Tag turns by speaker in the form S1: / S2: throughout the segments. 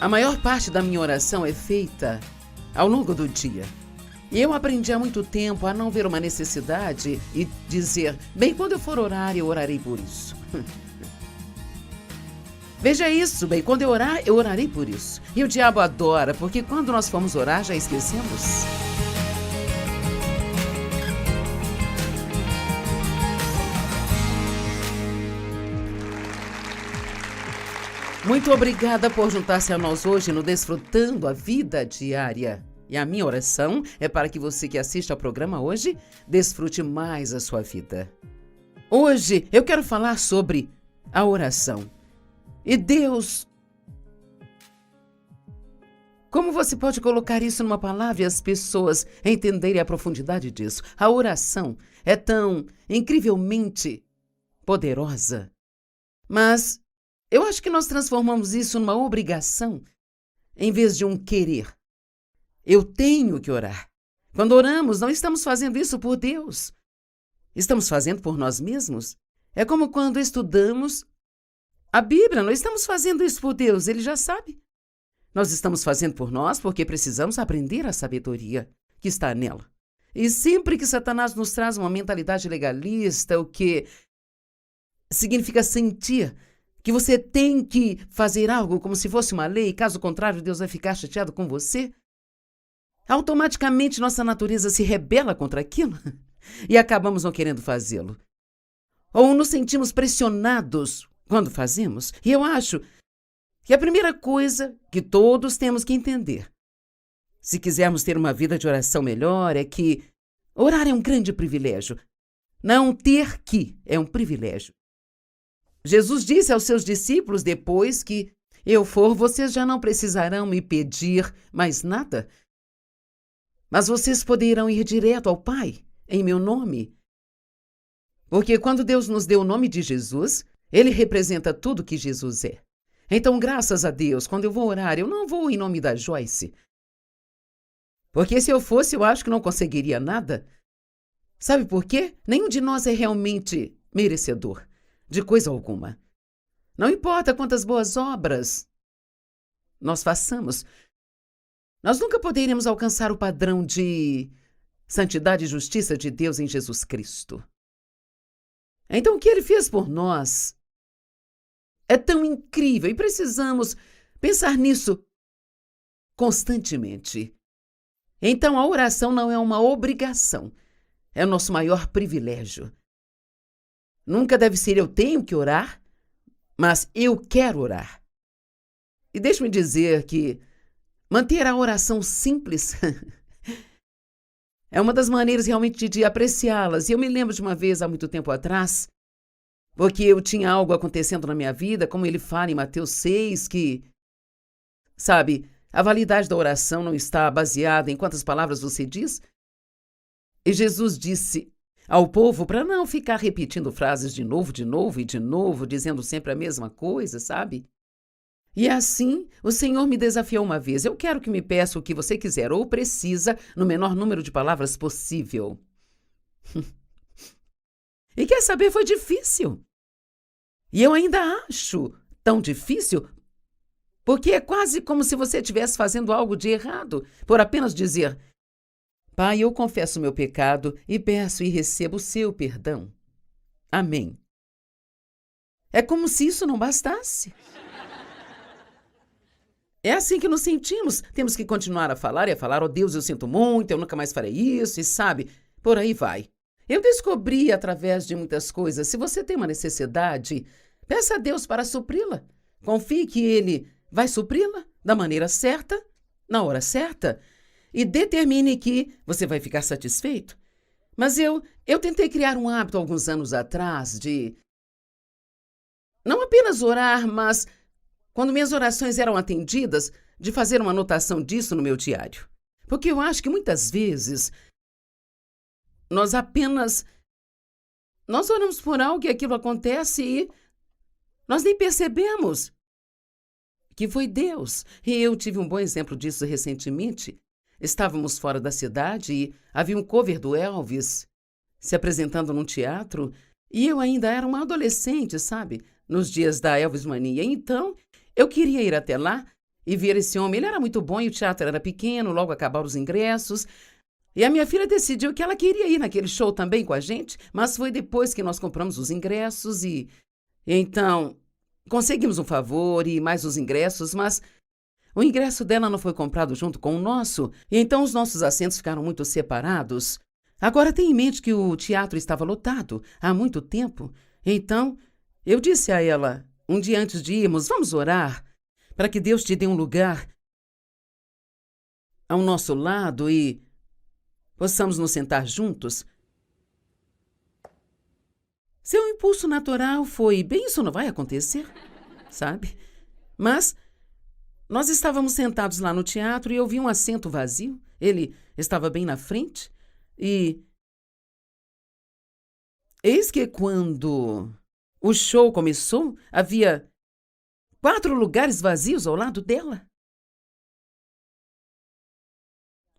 S1: A maior parte da minha oração é feita ao longo do dia. E eu aprendi há muito tempo a não ver uma necessidade e dizer, bem, quando eu for orar, eu orarei por isso. Veja isso, bem, quando eu orar, eu orarei por isso. E o diabo adora, porque quando nós formos orar, já esquecemos. Muito obrigada por juntar-se a nós hoje no Desfrutando a Vida Diária. E a minha oração é para que você que assiste ao programa hoje, desfrute mais a sua vida. Hoje eu quero falar sobre a oração. E Deus, como você pode colocar isso numa palavra e as pessoas entenderem a profundidade disso? A oração é tão incrivelmente poderosa, mas eu acho que nós transformamos isso numa obrigação em vez de um querer. Eu tenho que orar. Quando oramos, não estamos fazendo isso por Deus. Estamos fazendo por nós mesmos. É como quando estudamos a Bíblia, não estamos fazendo isso por Deus, Ele já sabe. Nós estamos fazendo por nós porque precisamos aprender a sabedoria que está nela. E sempre que Satanás nos traz uma mentalidade legalista, o que significa sentir que você tem que fazer algo como se fosse uma lei, caso contrário, Deus vai ficar chateado com você, automaticamente nossa natureza se rebela contra aquilo e acabamos não querendo fazê-lo. Ou nos sentimos pressionados quando fazemos. E eu acho que a primeira coisa que todos temos que entender, se quisermos ter uma vida de oração melhor, é que orar é um grande privilégio. Não ter que é um privilégio. Jesus disse aos seus discípulos, depois que eu for, vocês já não precisarão me pedir mais nada, mas vocês poderão ir direto ao Pai, em meu nome. Porque quando Deus nos deu o nome de Jesus, Ele representa tudo que Jesus é. Então, graças a Deus, quando eu vou orar, eu não vou em nome da Joyce. Porque se eu fosse, eu acho que não conseguiria nada. Sabe por quê? Nenhum de nós é realmente merecedor de coisa alguma. Não importa quantas boas obras nós façamos, nós nunca poderemos alcançar o padrão de santidade e justiça de Deus em Jesus Cristo. Então, o que Ele fez por nós é tão incrível e precisamos pensar nisso constantemente. Então, a oração não é uma obrigação, é o nosso maior privilégio. Nunca deve ser eu tenho que orar, mas eu quero orar. E deixe-me dizer que manter a oração simples é uma das maneiras realmente de apreciá-las. E eu me lembro de uma vez, há muito tempo atrás, porque eu tinha algo acontecendo na minha vida, como ele fala em Mateus 6, que, sabe, a validade da oração não está baseada em quantas palavras você diz. E Jesus disse ao povo para não ficar repetindo frases de novo e de novo, dizendo sempre a mesma coisa, sabe? E assim, o Senhor me desafiou uma vez. Eu quero que me peça o que você quiser ou precisa no menor número de palavras possível. E quer saber, foi difícil. E eu ainda acho tão difícil, porque é quase como se você estivesse fazendo algo de errado, por apenas dizer: Pai, eu confesso meu pecado e peço e recebo o seu perdão. Amém. É como se isso não bastasse. É assim que nos sentimos. Temos que continuar a falar e a falar: oh Deus, eu sinto muito, eu nunca mais farei isso, e sabe, por aí vai. Eu descobri através de muitas coisas, se você tem uma necessidade, peça a Deus para supri-la. Confie que Ele vai supri-la da maneira certa, na hora certa, e determine que você vai ficar satisfeito. Mas eu tentei criar um hábito alguns anos atrás de não apenas orar, mas quando minhas orações eram atendidas, de fazer uma anotação disso no meu diário. Porque eu acho que muitas vezes nós oramos por algo e aquilo acontece e nós nem percebemos que foi Deus. E eu tive um bom exemplo disso recentemente. Estávamos fora da cidade e havia um cover do Elvis se apresentando num teatro e eu ainda era uma adolescente, sabe? Nos dias da Elvis Mania. Então, eu queria ir até lá e ver esse homem. Ele era muito bom e o teatro era pequeno, logo acabaram os ingressos. E a minha filha decidiu que ela queria ir naquele show também com a gente, mas foi depois que nós compramos os ingressos e então conseguimos um favor e mais os ingressos, mas o ingresso dela não foi comprado junto com o nosso, e então os nossos assentos ficaram muito separados. Agora tenha em mente que o teatro estava lotado há muito tempo. Então eu disse a ela, um dia antes de irmos, vamos orar para que Deus te dê um lugar ao nosso lado e possamos nos sentar juntos. Seu impulso natural foi, bem, isso não vai acontecer, sabe? Mas nós estávamos sentados lá no teatro e eu vi um assento vazio. Ele estava bem na frente e eis que quando o show começou, havia 4 lugares vazios ao lado dela.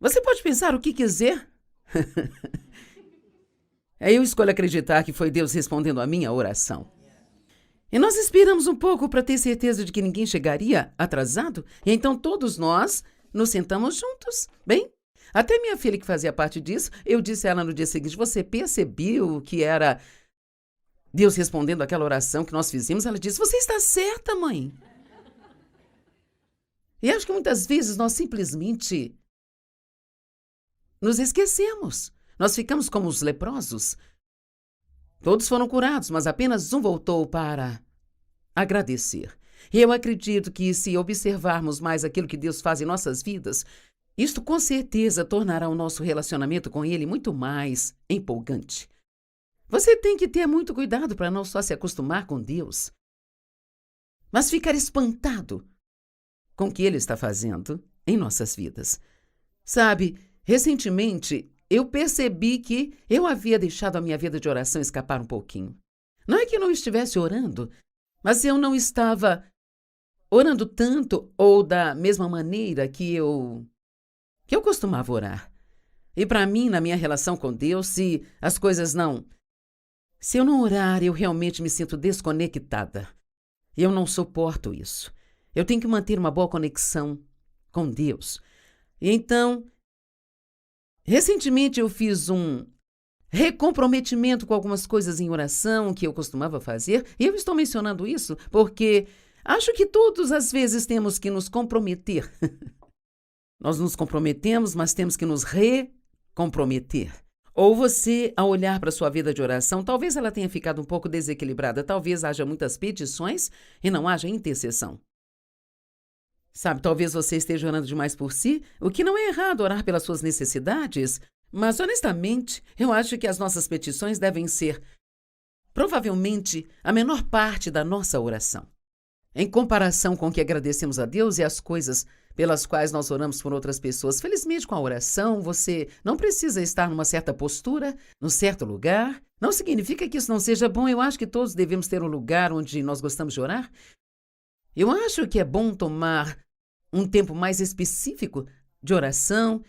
S1: Você pode pensar o que quiser. Aí eu escolho acreditar que foi Deus respondendo a minha oração. E nós esperamos um pouco para ter certeza de que ninguém chegaria atrasado, e então todos nós nos sentamos juntos. Bem, até minha filha, que fazia parte disso, eu disse a ela no dia seguinte, você percebeu que era Deus respondendo aquela oração que nós fizemos? Ela disse, você está certa, mãe. E acho que muitas vezes nós simplesmente nos esquecemos. Nós ficamos como os leprosos. Todos foram curados, mas apenas um voltou para agradecer. E eu acredito que se observarmos mais aquilo que Deus faz em nossas vidas, isto com certeza tornará o nosso relacionamento com Ele muito mais empolgante. Você tem que ter muito cuidado para não só se acostumar com Deus, mas ficar espantado com o que Ele está fazendo em nossas vidas. Sabe, recentemente eu percebi que eu havia deixado a minha vida de oração escapar um pouquinho. Não é que eu não estivesse orando, mas eu não estava orando tanto ou da mesma maneira que eu costumava orar. E para mim, na minha relação com Deus, se eu não orar, eu realmente me sinto desconectada. E eu não suporto isso. Eu tenho que manter uma boa conexão com Deus. E então, recentemente eu fiz um recomprometimento com algumas coisas em oração que eu costumava fazer, e eu estou mencionando isso porque acho que todos às vezes temos que nos comprometer. Nós nos comprometemos, mas temos que nos recomprometer. Ou você, ao olhar para a sua vida de oração, talvez ela tenha ficado um pouco desequilibrada, talvez haja muitas petições e não haja intercessão. Sabe, talvez você esteja orando demais por si, o que não é errado orar pelas suas necessidades, mas honestamente, eu acho que as nossas petições devem ser, provavelmente, a menor parte da nossa oração. Em comparação com o que agradecemos a Deus e as coisas pelas quais nós oramos por outras pessoas, felizmente com a oração você não precisa estar numa certa postura, num certo lugar. Não significa que isso não seja bom, eu acho que todos devemos ter um lugar onde nós gostamos de orar. Eu acho que é bom tomar um tempo mais específico de oração,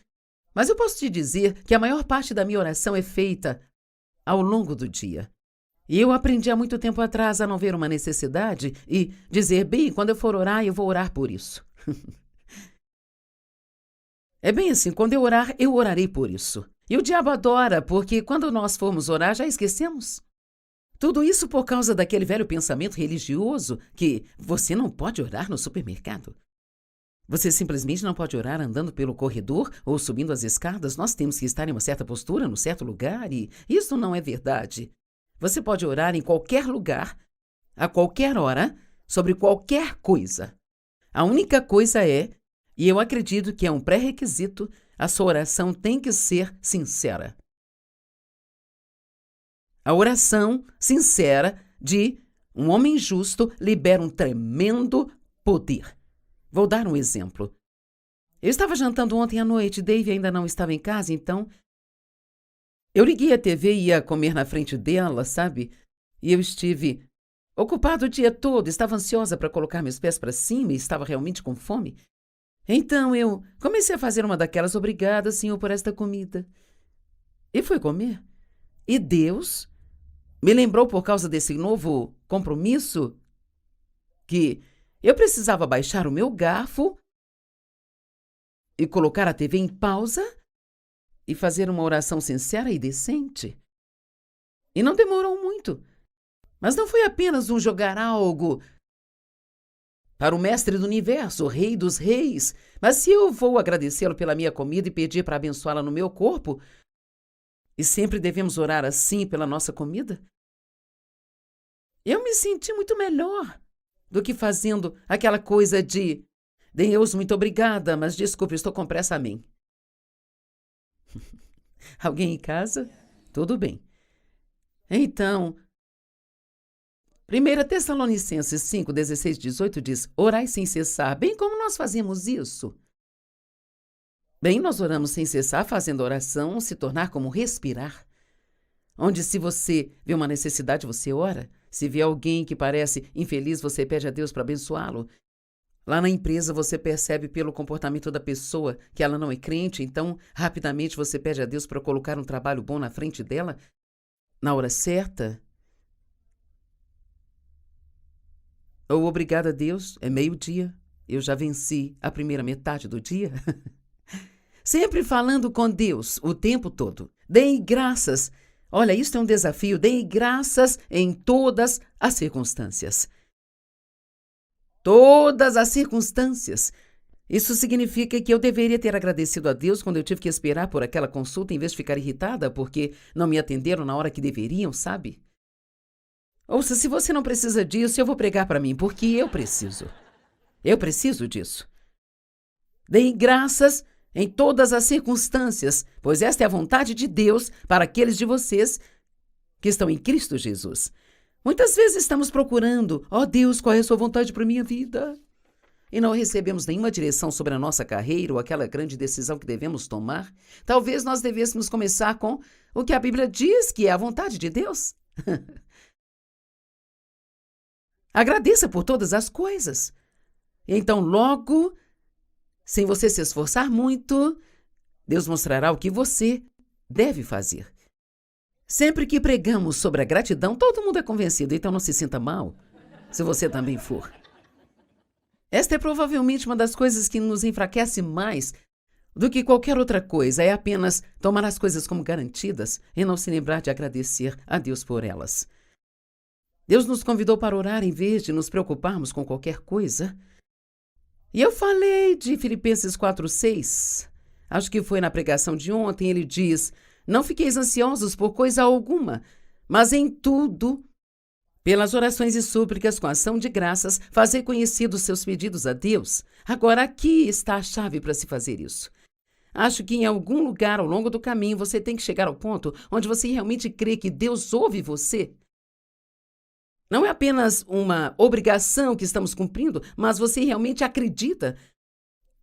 S1: mas eu posso te dizer que a maior parte da minha oração é feita ao longo do dia. E eu aprendi há muito tempo atrás a não ver uma necessidade e dizer, bem, quando eu for orar, eu vou orar por isso. É bem assim, quando eu orar, eu orarei por isso. E o diabo adora, porque quando nós formos orar, já esquecemos. Tudo isso por causa daquele velho pensamento religioso que você não pode orar no supermercado. Você simplesmente não pode orar andando pelo corredor ou subindo as escadas. Nós temos que estar em uma certa postura, num certo lugar, e isso não é verdade. Você pode orar em qualquer lugar, a qualquer hora, sobre qualquer coisa. A única coisa é, e eu acredito que é um pré-requisito, a sua oração tem que ser sincera. A oração sincera de um homem justo libera um tremendo poder. Vou dar um exemplo. Eu estava jantando ontem à noite, Dave ainda não estava em casa, então eu liguei a TV e ia comer na frente dela, sabe? E eu estive ocupado o dia todo, estava ansiosa para colocar meus pés para cima e estava realmente com fome. Então eu comecei a fazer uma daquelas, obrigada, Senhor, por esta comida. E fui comer. E Deus me lembrou, por causa desse novo compromisso, que eu precisava baixar o meu garfo e colocar a TV em pausa e fazer uma oração sincera e decente. E não demorou muito. Mas não foi apenas um jogar algo para o mestre do universo, o rei dos reis. Mas se eu vou agradecê-lo pela minha comida e pedir para abençoá-la no meu corpo, e sempre devemos orar assim pela nossa comida, eu me senti muito melhor do que fazendo aquela coisa de Deus, muito obrigada, mas desculpe, estou com pressa, amém. Alguém em casa? Tudo bem. Então, 1 Tessalonicenses 5, 16, 18 diz, orai sem cessar, bem como nós fazemos isso. Bem, nós oramos sem cessar, fazendo oração se tornar como respirar. Onde se você vê uma necessidade, você ora. Se vê alguém que parece infeliz, você pede a Deus para abençoá-lo. Lá na empresa, você percebe pelo comportamento da pessoa que ela não é crente, então, rapidamente, você pede a Deus para colocar um trabalho bom na frente dela, na hora certa. Ou obrigada a Deus, é meio-dia, eu já venci a primeira metade do dia. Sempre falando com Deus o tempo todo. Dei graças. Olha, isso é um desafio. Dei graças em todas as circunstâncias. Todas as circunstâncias. Isso significa que eu deveria ter agradecido a Deus quando eu tive que esperar por aquela consulta em vez de ficar irritada porque não me atenderam na hora que deveriam, sabe? Ouça, se você não precisa disso, eu vou pregar para mim, porque eu preciso. Eu preciso disso. Dei graças em todas as circunstâncias, pois esta é a vontade de Deus para aqueles de vocês que estão em Cristo Jesus. Muitas vezes estamos procurando, Deus, qual é a sua vontade para a minha vida? E não recebemos nenhuma direção sobre a nossa carreira ou aquela grande decisão que devemos tomar. Talvez nós devêssemos começar com o que a Bíblia diz que é a vontade de Deus. Agradeça por todas as coisas. Então, logo, sem você se esforçar muito, Deus mostrará o que você deve fazer. Sempre que pregamos sobre a gratidão, todo mundo é convencido, então não se sinta mal, se você também for. Esta é provavelmente uma das coisas que nos enfraquece mais do que qualquer outra coisa, é apenas tomar as coisas como garantidas e não se lembrar de agradecer a Deus por elas. Deus nos convidou para orar em vez de nos preocuparmos com qualquer coisa. E eu falei de Filipenses 4:6. Acho que foi na pregação de ontem. Ele diz, não fiqueis ansiosos por coisa alguma, mas em tudo, pelas orações e súplicas com ação de graças, fazer conhecidos seus pedidos a Deus. Agora, aqui está a chave para se fazer isso. Acho que em algum lugar ao longo do caminho você tem que chegar ao ponto onde você realmente crê que Deus ouve você. Não é apenas uma obrigação que estamos cumprindo, mas você realmente acredita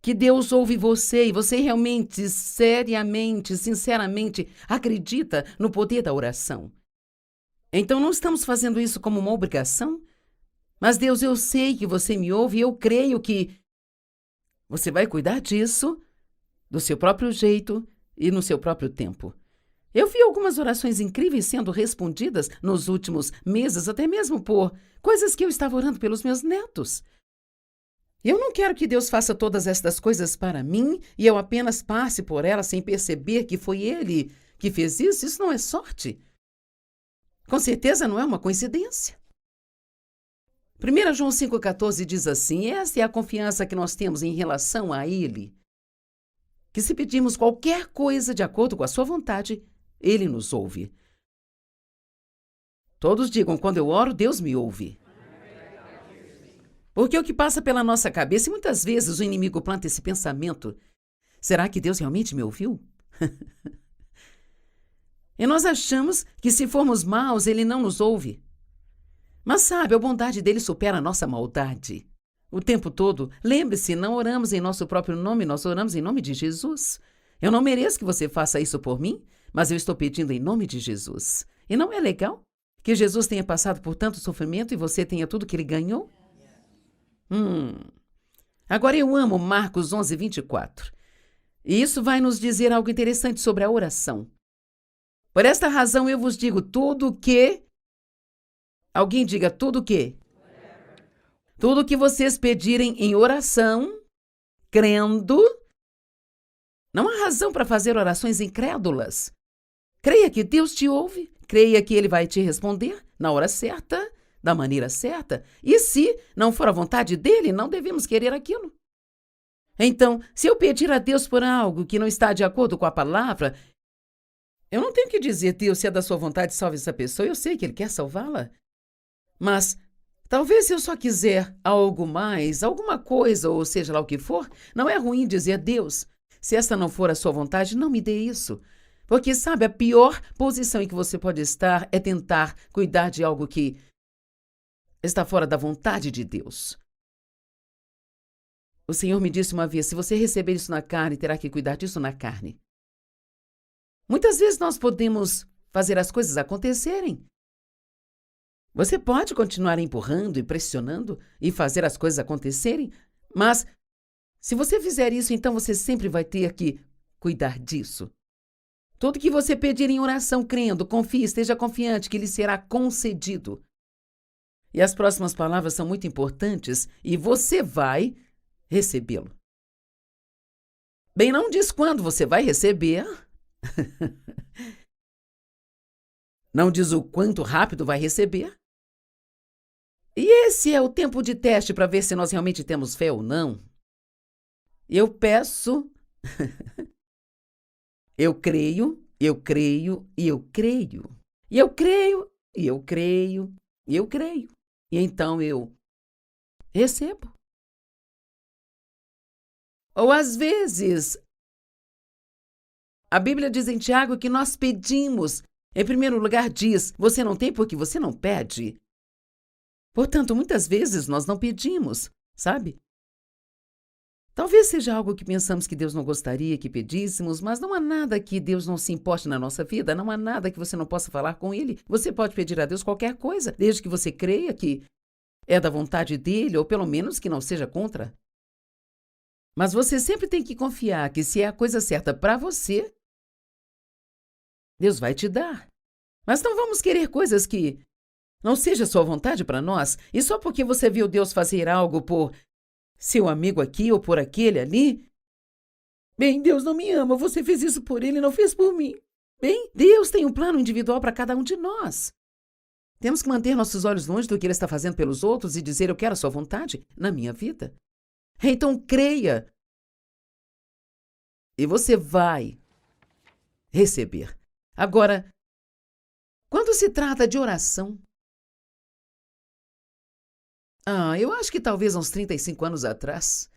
S1: que Deus ouve você e você realmente, seriamente, sinceramente acredita no poder da oração. Então não estamos fazendo isso como uma obrigação? Mas Deus, eu sei que você me ouve e eu creio que você vai cuidar disso do seu próprio jeito e no seu próprio tempo. Eu vi algumas orações incríveis sendo respondidas nos últimos meses, até mesmo por coisas que eu estava orando pelos meus netos. Eu não quero que Deus faça todas estas coisas para mim e eu apenas passe por elas sem perceber que foi Ele que fez isso. Isso não é sorte. Com certeza não é uma coincidência. 1 João 5,14 diz assim, esta é a confiança que nós temos em relação a Ele, que se pedirmos qualquer coisa de acordo com a sua vontade, Ele nos ouve. Todos digam, quando eu oro, Deus me ouve. Porque o que passa pela nossa cabeça, e muitas vezes o inimigo planta esse pensamento, será que Deus realmente me ouviu? E nós achamos que se formos maus, Ele não nos ouve. Mas sabe, a bondade dele supera a nossa maldade. O tempo todo, lembre-se, não oramos em nosso próprio nome, nós oramos em nome de Jesus. Eu não mereço que você faça isso por mim, mas eu estou pedindo em nome de Jesus. E não é legal que Jesus tenha passado por tanto sofrimento e você tenha tudo que ele ganhou? Agora eu amo Marcos 11, 24. E isso vai nos dizer algo interessante sobre a oração. Por esta razão eu vos digo tudo o que... Alguém diga tudo o que? Tudo o que vocês pedirem em oração, crendo, Não há razão para fazer orações incrédulas. Creia que Deus te ouve, creia que Ele vai te responder na hora certa, da maneira certa. E se não for a vontade dEle, não devemos querer aquilo. Então, se eu pedir a Deus por algo que não está de acordo com a palavra, eu não tenho que dizer, Deus, se é da sua vontade, salve essa pessoa. Eu sei que Ele quer salvá-la. Mas talvez se eu só quiser algo mais, alguma coisa, ou seja lá o que for, não é ruim dizer, Deus, se essa não for a sua vontade, não me dê isso. Porque, sabe, a pior posição em que você pode estar é tentar cuidar de algo que está fora da vontade de Deus. O Senhor me disse uma vez, se você receber isso na carne, terá que cuidar disso na carne. Muitas vezes nós podemos fazer as coisas acontecerem. Você pode continuar empurrando e pressionando e fazer as coisas acontecerem, mas se você fizer isso, então você sempre vai ter que cuidar disso. Tudo que você pedir em oração, crendo, confie, esteja confiante que lhe será concedido. E as próximas palavras são muito importantes e você vai recebê-lo. Bem, não diz quando você vai receber. Não diz o quanto rápido vai receber. E esse é o tempo de teste para ver se nós realmente temos fé ou não. Eu peço, eu creio, eu creio e eu creio. E eu creio, e eu creio, e eu creio. E então eu recebo. Ou às vezes, a Bíblia diz em Tiago que nós pedimos. Em primeiro lugar diz, você não tem porque você não pede. Portanto, muitas vezes nós não pedimos, sabe? Talvez seja algo que pensamos que Deus não gostaria que pedíssemos, mas não há nada que Deus não se importe na nossa vida, não há nada que você não possa falar com Ele. Você pode pedir a Deus qualquer coisa, desde que você creia que é da vontade dEle, ou pelo menos que não seja contra. Mas você sempre tem que confiar que se é a coisa certa para você, Deus vai te dar. Mas não vamos querer coisas que não seja sua vontade para nós, e só porque você viu Deus fazer algo por seu amigo aqui ou por aquele ali. Bem, Deus não me ama, você fez isso por ele, não fez por mim. Bem, Deus tem um plano individual para cada um de nós. Temos que manter nossos olhos longe do que Ele está fazendo pelos outros e dizer, eu quero a sua vontade na minha vida. Então creia. E você vai receber. Agora, quando se trata de oração, eu acho que talvez uns 35 anos atrás.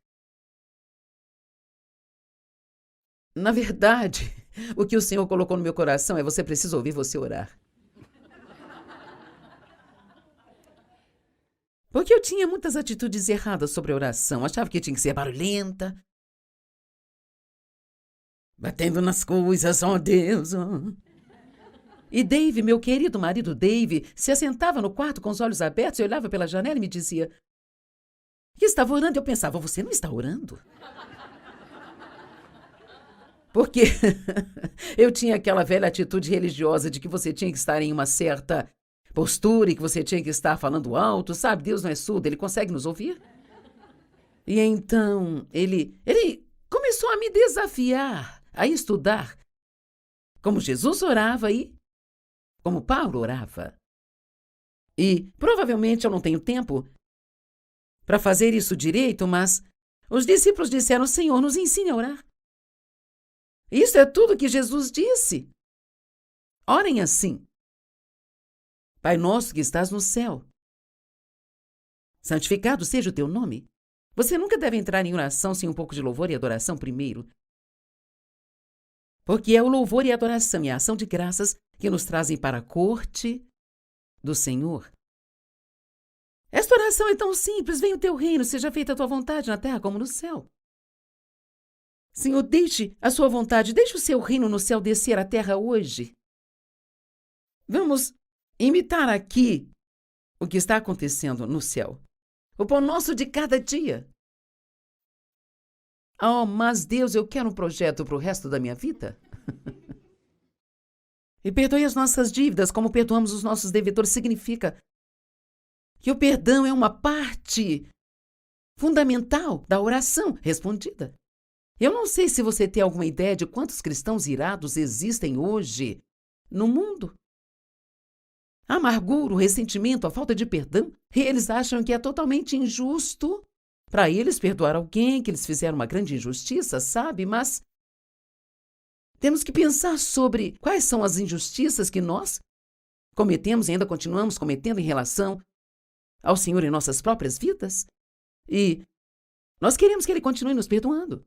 S1: Na verdade, o que o Senhor colocou no meu coração é você precisa ouvir você orar. Porque eu tinha muitas atitudes erradas sobre a oração. Achava que tinha que ser barulhenta. Batendo nas coisas, ó Deus. Oh. E Dave, meu querido marido Dave, se assentava no quarto com os olhos abertos e olhava pela janela e me dizia que estava orando. Eu pensava, você não está orando? Porque eu tinha aquela velha atitude religiosa de que você tinha que estar em uma certa postura e que você tinha que estar falando alto, sabe? Deus não é surdo, Ele consegue nos ouvir. E então, ele começou a me desafiar, a estudar como Jesus orava e como Paulo orava. E provavelmente eu não tenho tempo para fazer isso direito, mas os discípulos disseram, Senhor, nos ensine a orar. Isso é tudo que Jesus disse. Orem assim. Pai nosso que estás no céu, santificado seja o teu nome. Você nunca deve entrar em oração sem um pouco de louvor e adoração primeiro. Porque é o louvor e a adoração e a ação de graças que nos trazem para a corte do Senhor. Esta oração é tão simples, venha o teu reino, seja feita a tua vontade na terra como no céu. Senhor, deixe a sua vontade, deixe o seu reino no céu descer à terra hoje. Vamos imitar aqui o que está acontecendo no céu. O pão nosso de cada dia. Mas Deus, eu quero um projeto para o resto da minha vida. E perdoe as nossas dívidas como perdoamos os nossos devedores. Significa que o perdão é uma parte fundamental da oração respondida. Eu não sei se você tem alguma ideia de quantos cristãos irados existem hoje no mundo. A amargura, o ressentimento, a falta de perdão, e eles acham que é totalmente injusto para eles perdoar alguém, que eles fizeram uma grande injustiça, sabe? Mas temos que pensar sobre quais são as injustiças que nós cometemos e ainda continuamos cometendo em relação ao Senhor em nossas próprias vidas. E nós queremos que Ele continue nos perdoando.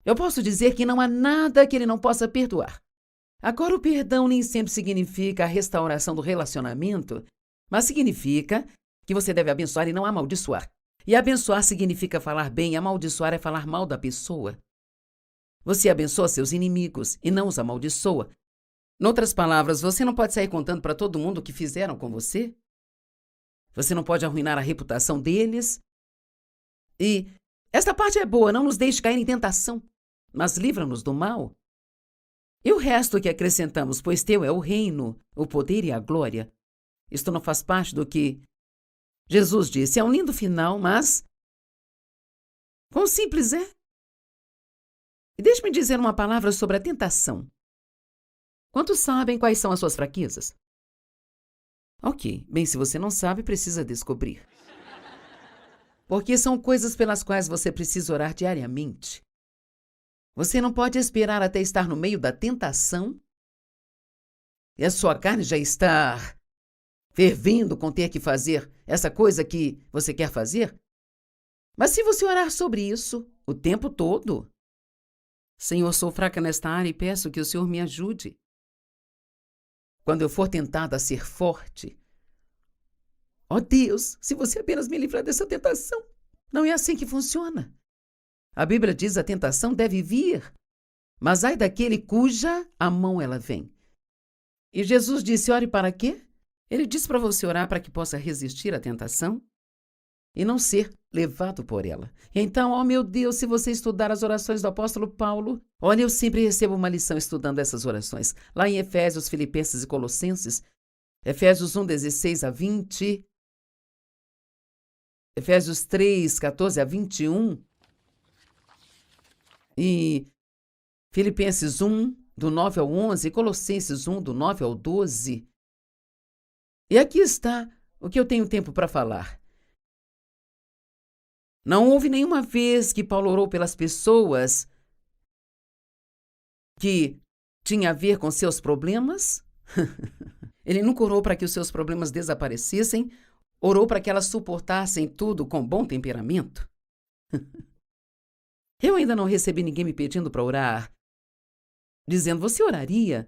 S1: Eu posso dizer que não há nada que Ele não possa perdoar. Agora, o perdão nem sempre significa a restauração do relacionamento, mas significa que você deve abençoar e não amaldiçoar. E abençoar significa falar bem, e amaldiçoar é falar mal da pessoa. Você abençoa seus inimigos e não os amaldiçoa. Em outras palavras, você não pode sair contando para todo mundo o que fizeram com você. Você não pode arruinar a reputação deles. E esta parte é boa, não nos deixe cair em tentação, mas livra-nos do mal. E o resto que acrescentamos, pois teu é o reino, o poder e a glória. Isto não faz parte do que Jesus disse. É um lindo final, mas quão simples é. E deixe-me dizer uma palavra sobre a tentação. Quantos sabem quais são as suas fraquezas? Ok, bem, se você não sabe, precisa descobrir. Porque são coisas pelas quais você precisa orar diariamente. Você não pode esperar até estar no meio da tentação e a sua carne já está fervendo com ter que fazer essa coisa que você quer fazer. Mas se você orar sobre isso o tempo todo, Senhor, sou fraca nesta área e peço que o Senhor me ajude. Quando eu for tentada a ser forte, ó Deus, se você apenas me livrar dessa tentação. Não é assim que funciona. A Bíblia diz que a tentação deve vir, mas ai daquele cuja a mão ela vem. E Jesus disse, ore para quê? Ele disse para você orar para que possa resistir à tentação e não ser levado por ela. Então, ó meu Deus, se você estudar as orações do apóstolo Paulo, olha, eu sempre recebo uma lição estudando essas orações. Lá em Efésios, Filipenses e Colossenses, Efésios 1, 16 a 20, Efésios 3, 14 a 21, e Filipenses 1, do 9 ao 11, e Colossenses 1, do 9 ao 12. E aqui está o que eu tenho tempo para falar. Não houve nenhuma vez que Paulo orou pelas pessoas que tinha a ver com seus problemas. Ele nunca orou para que os seus problemas desaparecessem, orou para que elas suportassem tudo com bom temperamento. Eu ainda não recebi ninguém me pedindo para orar, dizendo, você oraria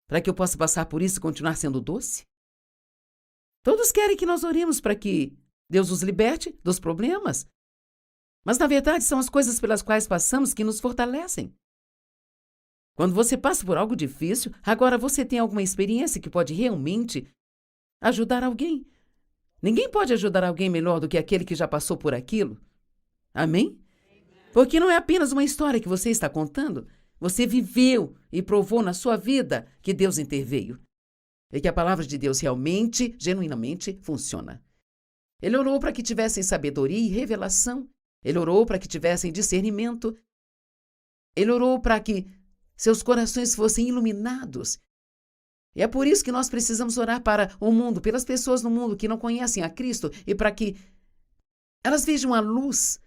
S1: para que eu possa passar por isso e continuar sendo doce? Todos querem que nós oremos para que Deus os liberte dos problemas. Mas, na verdade, são as coisas pelas quais passamos que nos fortalecem. Quando você passa por algo difícil, agora você tem alguma experiência que pode realmente ajudar alguém. Ninguém pode ajudar alguém melhor do que aquele que já passou por aquilo. Amém? Porque não é apenas uma história que você está contando. Você viveu e provou na sua vida que Deus interveio. E que a palavra de Deus realmente, genuinamente, funciona. Ele orou para que tivessem sabedoria e revelação. Ele orou para que tivessem discernimento. Ele orou para que seus corações fossem iluminados. E é por isso que nós precisamos orar para o mundo, pelas pessoas no mundo que não conhecem a Cristo e para que elas vejam a luz.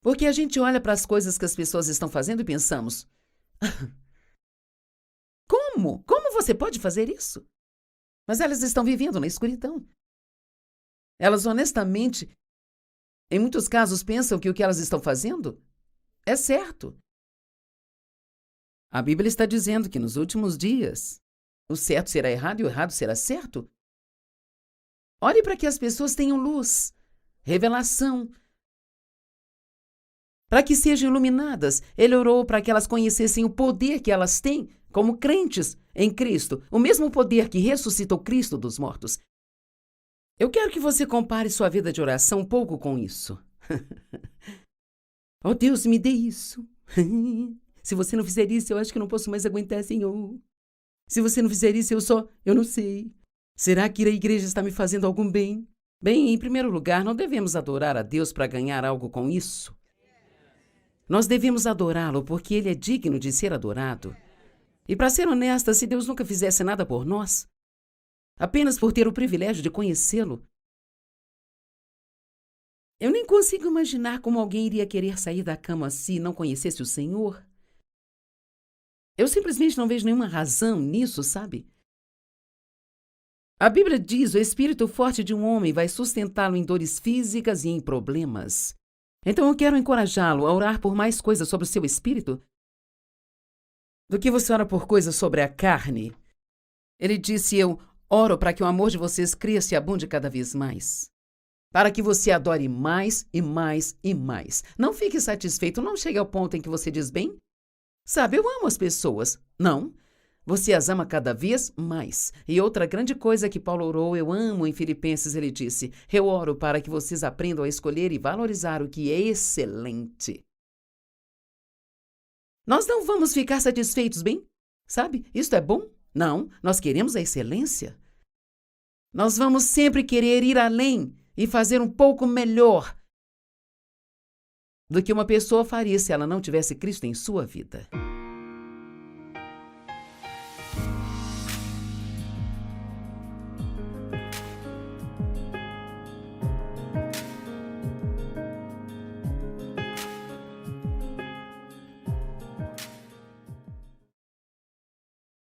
S1: Porque a gente olha para as coisas que as pessoas estão fazendo e pensamos, como? Como você pode fazer isso? Mas elas estão vivendo na escuridão. Elas honestamente, em muitos casos, pensam que o que elas estão fazendo é certo. A Bíblia está dizendo que nos últimos dias o certo será errado e o errado será certo. Ore para que as pessoas tenham luz, revelação, para que sejam iluminadas. Ele orou para que elas conhecessem o poder que elas têm como crentes em Cristo, o mesmo poder que ressuscitou Cristo dos mortos. Eu quero que você compare sua vida de oração um pouco com isso. Oh Deus, me dê isso. Se você não fizer isso, eu acho que não posso mais aguentar, Senhor. Se você não fizer isso, eu não sei. Será que ir à igreja está me fazendo algum bem? Bem, em primeiro lugar, não devemos adorar a Deus para ganhar algo com isso. Nós devemos adorá-lo porque ele é digno de ser adorado. E para ser honesta, se Deus nunca fizesse nada por nós, apenas por ter o privilégio de conhecê-lo, eu nem consigo imaginar como alguém iria querer sair da cama se não conhecesse o Senhor. Eu simplesmente não vejo nenhuma razão nisso, sabe? A Bíblia diz: o espírito forte de um homem vai sustentá-lo em dores físicas e em problemas. Então eu quero encorajá-lo a orar por mais coisas sobre o seu espírito do que você ora por coisas sobre a carne. Ele disse: eu oro para que o amor de vocês cresça e abunde cada vez mais. Para que você adore mais e mais e mais. Não fique satisfeito, não chegue ao ponto em que você diz: bem, sabe, eu amo as pessoas. Não, você as ama cada vez mais. E outra grande coisa que Paulo orou, eu amo, em Filipenses, ele disse: eu oro para que vocês aprendam a escolher e valorizar o que é excelente. Nós não vamos ficar satisfeitos, bem? Sabe, isto é bom? Não, nós queremos a excelência. Nós vamos sempre querer ir além e fazer um pouco melhor do que uma pessoa faria se ela não tivesse Cristo em sua vida.